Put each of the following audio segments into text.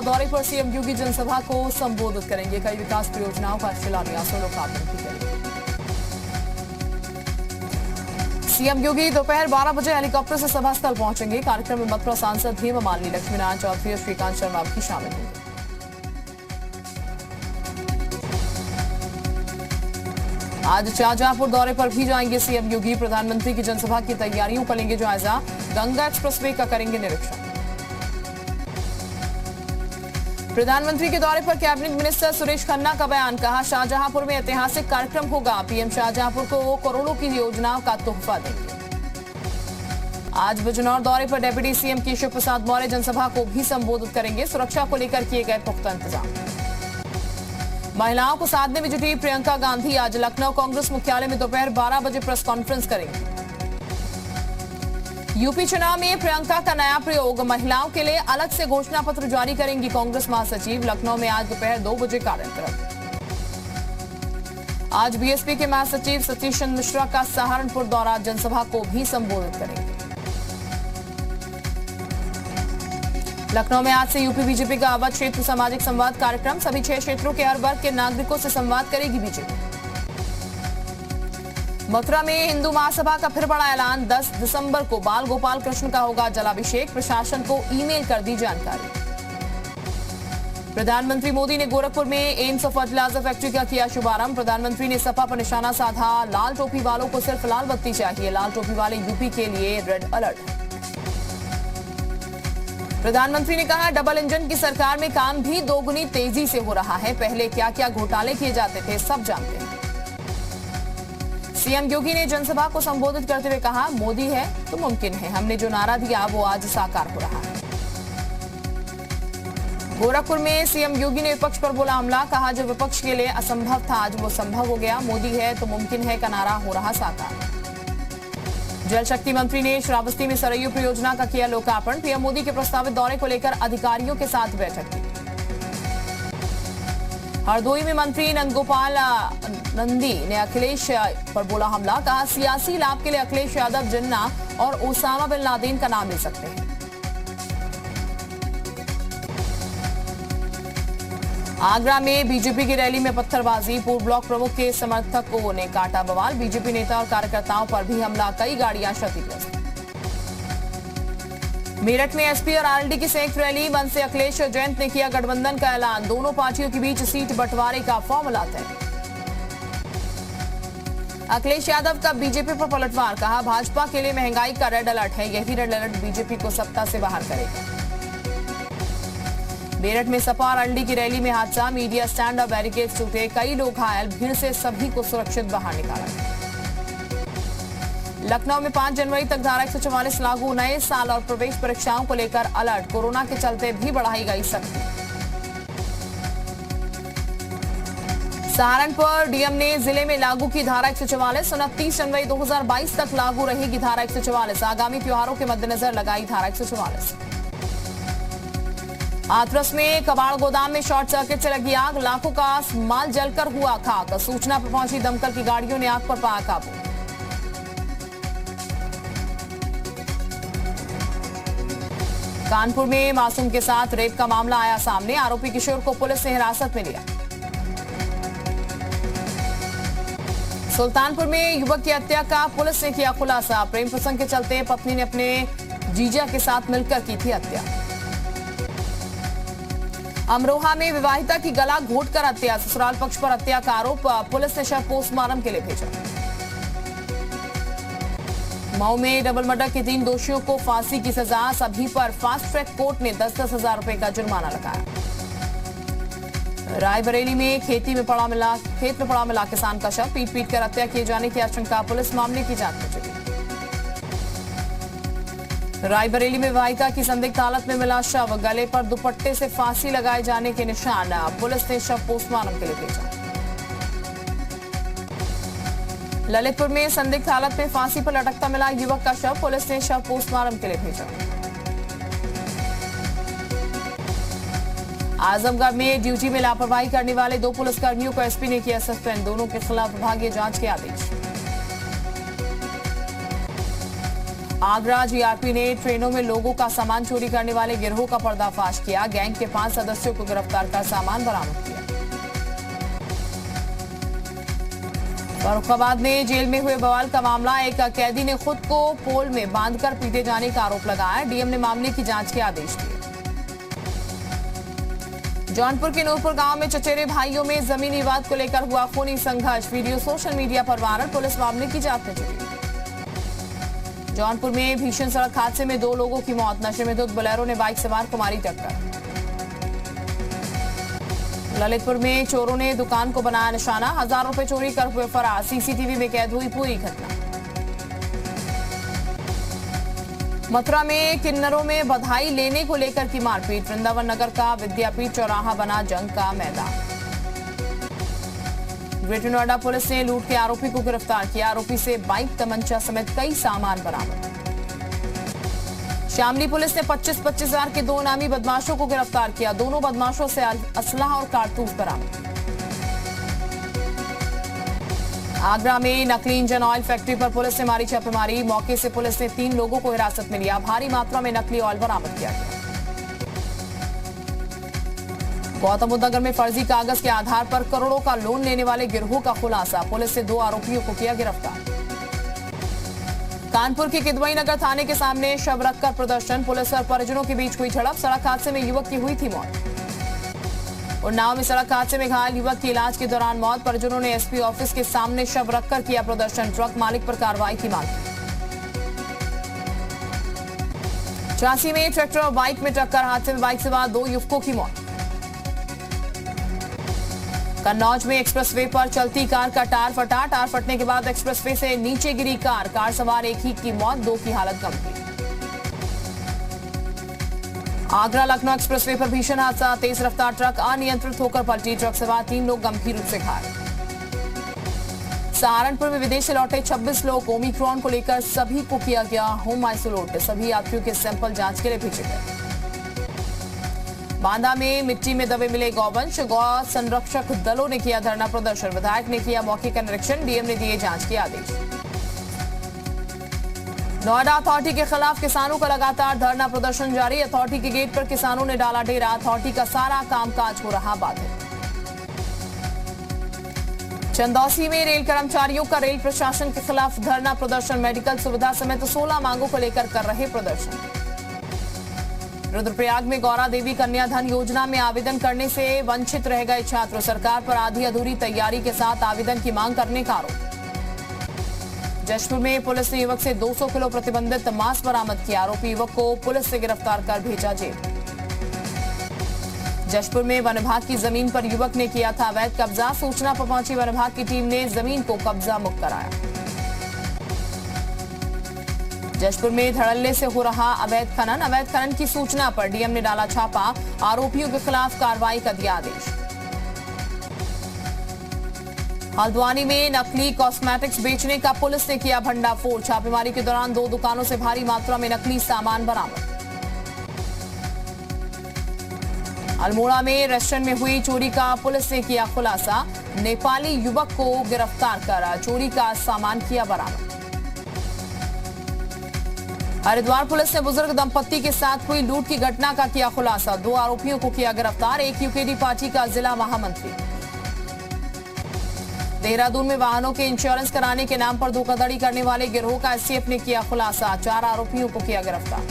दौरे पर सीएम योगी जनसभा को संबोधित करेंगे। कई विकास परियोजनाओं का शिलान्यास और लोकार्पण भी करेंगे। सीएम योगी दोपहर 12 बजे हेलीकॉप्टर से सभा स्थल पहुंचेंगे। कार्यक्रम में मथुरा सांसद हेमा मालिनी, लक्ष्मीनारायण चौधरी और श्रीकांत शर्मा भी शामिल होंगे। आज शाहजहांपुर दौरे पर भी जाएंगे सीएम योगी। प्रधानमंत्री की जनसभा की तैयारियों का लेंगे जायजा। गंगा एक्सप्रेसवे का करेंगे निरीक्षण। प्रधानमंत्री के दौरे पर कैबिनेट मिनिस्टर सुरेश खन्ना का बयान। कहा, शाहजहांपुर में ऐतिहासिक कार्यक्रम होगा। पीएम शाहजहांपुर को करोड़ों की योजनाओं का तोहफा देंगे। आज बिजनौर दौरे पर डिप्टी सीएम केशव प्रसाद मौर्य जनसभा को भी संबोधित करेंगे। सुरक्षा को लेकर किए गए पुख्ता इंतजाम। महिलाओं को साधने में जुटी प्रियंका गांधी आज लखनऊ कांग्रेस मुख्यालय में दोपहर 12 बजे प्रेस कॉन्फ्रेंस करेंगी। यूपी चुनाव में प्रियंका का नया प्रयोग। महिलाओं के लिए अलग से घोषणा पत्र जारी करेंगी कांग्रेस महासचिव। लखनऊ में आज दोपहर 2 बजे कार्यक्रम। आज बीएसपी के महासचिव सतीश चंद्र मिश्रा का सहारनपुर दौरा। जनसभा को भी संबोधित करेंगे। लखनऊ में आज से यूपी बीजेपी का अवध क्षेत्र सामाजिक संवाद कार्यक्रम। सभी 6 क्षेत्रों के हर वर्ग के नागरिकों से संवाद करेगी बीजेपी। मथुरा में हिंदू महासभा का फिर बड़ा ऐलान। 10 दिसंबर को बाल गोपाल कृष्ण का होगा जलाभिषेक। प्रशासन को ईमेल कर दी जानकारी। प्रधानमंत्री मोदी ने गोरखपुर में एम्स ऑफ फर्टिलाइजर फैक्ट्री का किया शुभारंभ। प्रधानमंत्री ने सपा पर निशाना साधा। लाल टोपी वालों को सिर्फ लाल बत्ती चाहिए। लाल टोपी वाले यूपी के लिए रेड अलर्ट। प्रधानमंत्री ने कहा, डबल इंजन की सरकार में काम भी दोगुनी तेजी से हो रहा है। पहले क्या क्या घोटाले किए जाते थे सब जानते हैं। सीएम योगी ने जनसभा को संबोधित करते हुए कहा, मोदी है तो मुमकिन है। हमने जो नारा दिया वो आज साकार हो रहा है। गोरखपुर में सीएम योगी ने विपक्ष पर बोला हमला। कहा, जो विपक्ष के लिए असंभव था आज वो संभव हो गया। मोदी है तो मुमकिन है का नारा हो रहा साकार। जल शक्ति मंत्री ने श्रावस्ती में सरयू परियोजना का किया लोकार्पण। पीएम मोदी के प्रस्तावित दौरे को लेकर अधिकारियों के साथ बैठक की। हरदोई में मंत्री नंदगोपाल नंदी ने अखिलेश पर बोला हमला। कहा, सियासी लाभ के लिए अखिलेश यादव, जिन्ना और ओसामा बिन लादेन का नाम ले सकते हैं। आगरा में बीजेपी की रैली में पत्थरबाजी। पूर्व ब्लॉक प्रमुख के समर्थकों ने काटा बवाल। बीजेपी नेता और कार्यकर्ताओं पर भी हमला। कई गाड़ियां क्षतिग्रस्त। मेरठ में एसपी और आरएलडी की संयुक्त रैली। मन से अखिलेश और जयंत ने किया गठबंधन का ऐलान। दोनों पार्टियों के बीच सीट बंटवारे का फॉर्मूला तय। अखिलेश यादव का बीजेपी पर पलटवार। कहा, भाजपा के लिए महंगाई का रेड अलर्ट है। यही रेड अलर्ट बीजेपी को सत्ता से बाहर करेगा। मेरठ में सपा और आरएलडी की रैली में हादसा। मीडिया स्टैंड और बैरिकेड टूटे। कई लोग घायल। भीड़ से सभी को सुरक्षित बाहर निकाला। लखनऊ में 5 जनवरी तक धारा 144 लागू। नए साल और प्रवेश परीक्षाओं को लेकर अलर्ट। कोरोना के चलते भी बढ़ाई गई सख्ती। सहारनपुर डीएम ने जिले में लागू की धारा 144। 29 जनवरी 2022 तक लागू रहेगी धारा 144। आगामी त्योहारों के मद्देनजर लगाई धारा 144। हाथरस में कबाड़ गोदाम में शॉर्ट सर्किट से लगी आग। लाखों का माल जलकर हुआ खाक। सूचना पर पहुंची दमकल की गाड़ियों ने आग पर पाया काबू। कानपुर में मासूम के साथ रेप का मामला आया सामने। आरोपी किशोर को पुलिस ने हिरासत में लिया। सुल्तानपुर में युवक की हत्या का पुलिस ने किया खुलासा। प्रेम प्रसंग के चलते पत्नी ने अपने जीजा के साथ मिलकर की थी हत्या। अमरोहा में विवाहिता की गला घोंटकर हत्या। ससुराल पक्ष पर हत्या का आरोप। पुलिस ने शव पोस्टमार्टम के लिए भेजा। मऊ में डबल मर्डर के 3 दोषियों को फांसी की सजा। सभी पर फास्ट ट्रैक कोर्ट ने 10-10 हजार रुपए का जुर्माना लगाया। रायबरेली में खेत में पड़ा मिला किसान का शव। पीट कर हत्या किए जाने की आशंका। पुलिस मामले की जांच कर चुकी। रायबरेली में विवाहिता की संदिग्ध हालत में मिला शव। गले पर दुपट्टे से फांसी लगाए जाने के निशान। पुलिस ने शव पोस्टमार्टम के लिए भेजा। ललितपुर में संदिग्ध हालत में फांसी पर लटकता मिला युवक का शव। पुलिस ने शव पोस्टमार्टम के लिए भेजा। आजमगढ़ में ड्यूटी में लापरवाही करने वाले 2 पुलिसकर्मियों को एसपी ने किया सस्पेंड। दोनों के खिलाफ विभागीय जांच के आदेश। आगरा जीआरपी ने ट्रेनों में लोगों का सामान चोरी करने वाले गिरोह का पर्दाफाश किया। गैंग के 5 सदस्यों को गिरफ्तार कर सामान बरामद किया। फर्रुखाबाद में जेल में हुए बवाल का मामला, एक कैदी ने खुद को पोल में बांधकर पीटे जाने का आरोप लगाया। डीएम ने मामले की जांच के आदेश दिए। जौनपुर के नूरपुर गांव में चचेरे भाइयों में जमीनी विवाद को लेकर हुआ खूनी संघर्ष, वीडियो सोशल मीडिया पर वायरल। पुलिस मामले की जांच में जुटी। जौनपुर में भीषण सड़क हादसे में 2 लोगों की मौत, नशे में धुत बोलेरो ने बाइक सवार को मारी टक्कर। ललितपुर में चोरों ने दुकान को बनाया निशाना, हजारों रुपए चोरी कर हुए फरार, सीसीटीवी में कैद हुई पूरी घटना। मथुरा में किन्नरों में बधाई लेने को लेकर की मारपीट, वृंदावन नगर का विद्यापीठ चौराहा बना जंग का मैदान। ग्रेटर नोएडा पुलिस ने लूट के आरोपी को गिरफ्तार किया। आरोपी से बाइक, तमंचा समेत कई सामान बरामद। शामली पुलिस ने 25-25 हजार के 2 नामी बदमाशों को गिरफ्तार किया। दोनों बदमाशों से असलहा और कारतूस बरामद। आगरा में नकली इंजन ऑयल फैक्ट्री पर पुलिस ने मारी छापेमारी। मौके से पुलिस ने 3 लोगों को हिरासत में लिया। भारी मात्रा में नकली ऑयल बरामद किया गया। गौतम बुद्ध नगर में फर्जी कागज के आधार पर करोड़ों का लोन लेने वाले गिरोह का खुलासा, पुलिस ने 2 आरोपियों को किया गिरफ्तार। कानपुर के किदवई नगर थाने के सामने शव रखकर प्रदर्शन, पुलिस और परिजनों के बीच हुई झड़प। सड़क हादसे में युवक की हुई थी मौत। उन्नाव में सड़क हादसे में घायल युवक की इलाज के दौरान मौत, परिजनों ने एसपी ऑफिस के सामने शव रखकर किया प्रदर्शन। ट्रक मालिक पर कार्रवाई की मांग की। झांसी में ट्रैक्टर और बाइक में टक्कर, हादसे में बाइक सवार 2 युवकों की मौत। कन्नौज में एक्सप्रेसवे पर चलती कार का टायर फटा, टायर फटने के बाद एक्सप्रेसवे से नीचे गिरी कार सवार एक ही की मौत, 2 की हालत गंभीर। आगरा लखनऊ एक्सप्रेसवे पर भीषण हादसा, तेज रफ्तार ट्रक अनियंत्रित होकर पलटी, ट्रक सवार 3 लोग गंभीर रूप से घायल। सहारनपुर में विदेश से लौटे 26 लोग, ओमिक्रॉन को लेकर सभी को किया गया होम आइसोलेट, सभी यात्रियों के सैंपल जांच के लिए भेजे गए। बांदा में मिट्टी में दबे मिले गौवंश, गौ संरक्षक दलों ने किया धरना प्रदर्शन, विधायक ने किया मौके का निरीक्षण, डीएम ने दिए जांच के आदेश। नोएडा अथॉरिटी के खिलाफ किसानों का लगातार धरना प्रदर्शन जारी, अथॉरिटी के गेट पर किसानों ने डाला डेरा, अथॉरिटी का सारा कामकाज हो रहा बाधित। चंदौसी में रेल कर्मचारियों का रेल प्रशासन के खिलाफ धरना प्रदर्शन, मेडिकल सुविधा समेत 16 मांगों को लेकर कर रहे प्रदर्शन। रुद्रप्रयाग में गौरा देवी कन्या धन योजना में आवेदन करने से वंचित रह गए छात्र, सरकार पर आधी अधूरी तैयारी के साथ आवेदन की मांग करने का आरोप। जशपुर में पुलिस ने युवक से 200 किलो प्रतिबंधित मांस बरामद किया, आरोपी युवक को पुलिस से गिरफ्तार कर भेजा जेल। जशपुर में वन विभाग की जमीन पर युवक ने किया था अवैध कब्जा, सूचना पर पहुंची वन विभाग की टीम ने जमीन को कब्जा मुक्त कराया। जशपुर में धड़ल्ले से हो रहा अवैध खनन की सूचना पर डीएम ने डाला छापा, आरोपियों के खिलाफ कार्रवाई का दिया आदेश। हल्द्वानी में नकली कॉस्मेटिक्स बेचने का पुलिस ने किया भंडाफोड़, छापेमारी के दौरान 2 दुकानों से भारी मात्रा में नकली सामान बरामद। अल्मोड़ा में रेस्टोरेंट में हुई चोरी का पुलिस ने किया खुलासा, नेपाली युवक को गिरफ्तार कर चोरी का सामान किया बरामद। हरिद्वार पुलिस ने बुजुर्ग दंपत्ति के साथ हुई लूट की घटना का किया खुलासा, 2 आरोपियों को किया गिरफ्तार, एक यूकेडी पार्टी का जिला महामंत्री। देहरादून में वाहनों के इंश्योरेंस कराने के नाम पर धोखाधड़ी करने वाले गिरोह का एसटीएफ ने किया खुलासा, 4 आरोपियों को किया गिरफ्तार।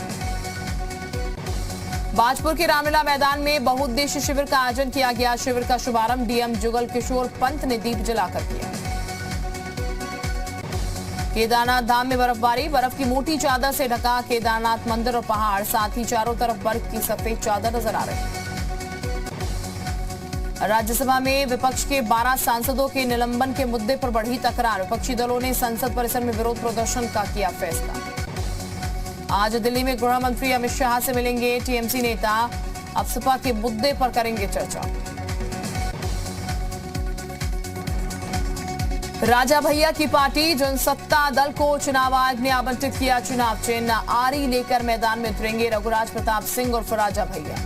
बाजपुर के रामलीला मैदान में बहुउद्देश्य शिविर का आयोजन किया गया, शिविर का शुभारंभ डीएम जुगल किशोर पंत ने दीप जलाकर किया। केदारनाथ धाम में बर्फबारी, बर्फ की मोटी चादर से ढका केदारनाथ मंदिर और पहाड़, साथ ही चारों तरफ बर्फ की सफेद चादर नजर आ रही है। राज्यसभा में विपक्ष के 12 सांसदों के निलंबन के मुद्दे पर बढ़ी तकरार, विपक्षी दलों ने संसद परिसर में विरोध प्रदर्शन का किया फैसला। आज दिल्ली में गृह मंत्री अमित शाह से मिलेंगे टीएमसी नेता, अफसपा के मुद्दे पर करेंगे चर्चा। राजा भैया की पार्टी, जनसत्ता दल को चुनाव आयोग ने आवंटित किया चुनाव चिन्ह, आरी लेकर मैदान में उतरेंगे रघुराज प्रताप सिंह और राजा भैया।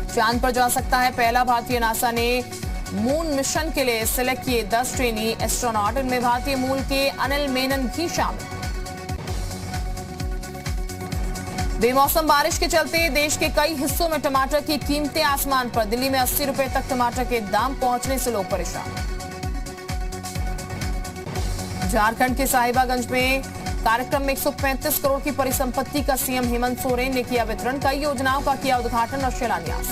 चांद पर जा सकता है पहला भारतीय, नासा ने मून मिशन के लिए सिलेक्ट किए 10 ट्रेनी एस्ट्रोनॉट, इनमें भारतीय मूल के अनिल मेनन भी शामिल। बेमौसम बारिश के चलते देश के कई हिस्सों में टमाटर की कीमतें आसमान पर। दिल्ली में 80 रुपए तक टमाटर के दाम पहुंचने से लोग परेशान। झारखंड के साहिबागंज में कार्यक्रम में 135 करोड़ की परिसंपत्ति का सीएम हेमंत सोरेन ने किया वितरण। कई योजनाओं का किया उद्घाटन और शिलान्यास।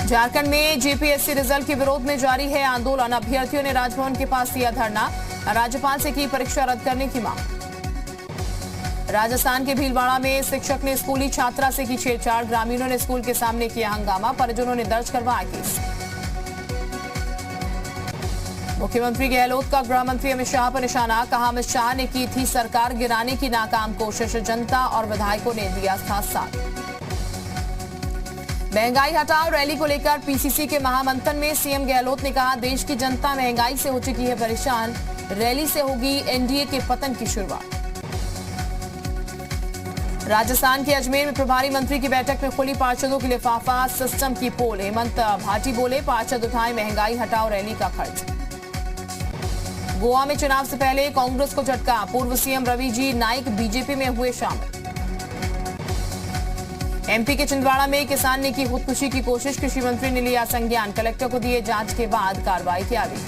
झारखंड में जेपीएससी रिजल्ट के विरोध में जारी है आंदोलन। अभ्यर्थियों ने राजभवन के पास दिया धरना। राज्यपाल से की परीक्षा रद्द करने की मांग। राजस्थान के भीलवाड़ा में शिक्षक ने स्कूली छात्रा से की छेड़छाड़। ग्रामीणों ने स्कूल के सामने किया हंगामा। परिजनों ने दर्ज करवाया केस। मुख्यमंत्री गहलोत का गृह मंत्री अमित शाह पर निशाना। कहा, अमित शाह ने की थी सरकार गिराने की नाकाम कोशिश। जनता और विधायकों ने दिया था साथ। महंगाई हटाओ रैली को लेकर पीसीसी के महामंथन में सीएम गहलोत ने कहा, देश की जनता महंगाई से हो चुकी है परेशान। रैली से होगी एनडीए के पतन की शुरुआत। राजस्थान के अजमेर में प्रभारी मंत्री की बैठक में खुली पार्षदों के लिफाफा सिस्टम की पोल। हेमंत भाटी बोले, पार्षद उठाए महंगाई हटाओ रैली का खर्च। गोवा में चुनाव से पहले कांग्रेस को झटका। पूर्व सीएम रवि जी नाइक बीजेपी में हुए शामिल। एमपी के छिंदवाड़ा में किसान ने की खुदकुशी की कोशिश। कृषि मंत्री ने लिया संज्ञान। कलेक्टर को दिए जांच के बाद कार्रवाई के आदेश।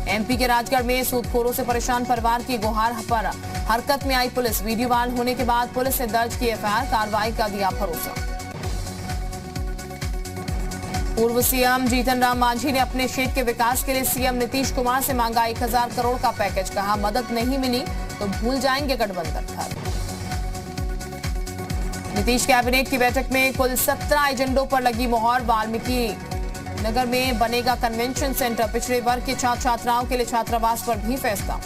एमपी के राजगढ़ में सूदखोरों से परेशान परिवार की गुहार पर हरकत में आई पुलिस। वीडियो वायरल होने के बाद पुलिस ने दर्ज की एफआईआर। कार्रवाई का दिया भरोसा। पूर्व सीएम जीतन राम मांझी ने अपने क्षेत्र के विकास के लिए सीएम नीतीश कुमार से मांगा 1000 करोड़ का पैकेज। कहा, मदद नहीं मिली तो भूल जाएंगे गठबंधन। नीतीश कैबिनेट की बैठक में कुल 17 एजेंडों पर लगी मोहर। वाल्मीकि नगर में बनेगा कन्वेंशन सेंटर। पिछड़े वर्ग के छात्र छात्राओं के लिए छात्रावास पर भी फैसला।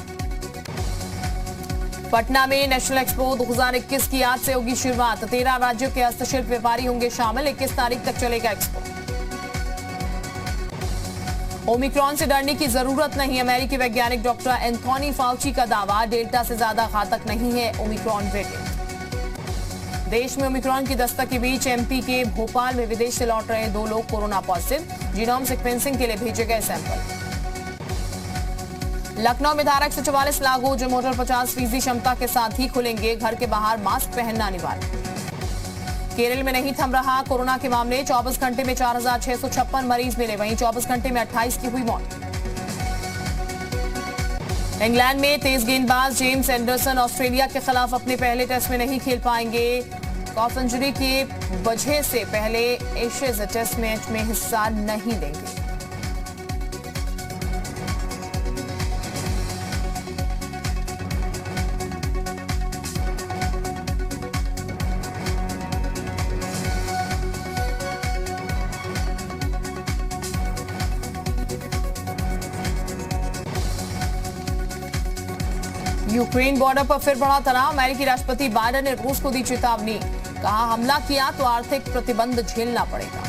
पटना में नेशनल एक्सपो 2021 की आज से होगी शुरुआत। 13 राज्यों के हस्तशिल्प व्यापारी होंगे शामिल। 21 तारीख तक चलेगा एक्सपो। ओमिक्रॉन से डरने की जरूरत नहीं। अमेरिकी वैज्ञानिक डॉक्टर एंथोनी फाउची का दावा, डेल्टा से ज्यादा घातक नहीं है ओमिक्रॉन वेरिएंट। देश में ओमिक्रॉन की दस्तक के बीच एमपी के भोपाल में विदेश से लौट रहे 2 लोग कोरोना पॉजिटिव। जीनोम सीक्वेंसिंग के लिए भेजे गए सैंपल। लखनऊ में धारा 144 लागू। जिम होटल 50% क्षमता के साथ ही खुलेंगे। घर के बाहर मास्क पहनना अनिवार्य। केरल में नहीं थम रहा कोरोना के मामले। 24 घंटे में 4656 मरीज मिले। वहीं 24 घंटे में 28 की हुई मौत। इंग्लैंड में तेज गेंदबाज जेम्स एंडरसन ऑस्ट्रेलिया के खिलाफ अपने पहले टेस्ट में नहीं खेल पाएंगे। कॉफ इंजरी की वजह से पहले एशेज टेस्ट मैच में हिस्सा नहीं लेंगे। यूक्रेन बॉर्डर पर फिर बढ़ा तनाव। अमेरिकी राष्ट्रपति बाइडेन ने रूस को दी चेतावनी। कहा, हमला किया तो आर्थिक प्रतिबंध झेलना पड़ेगा।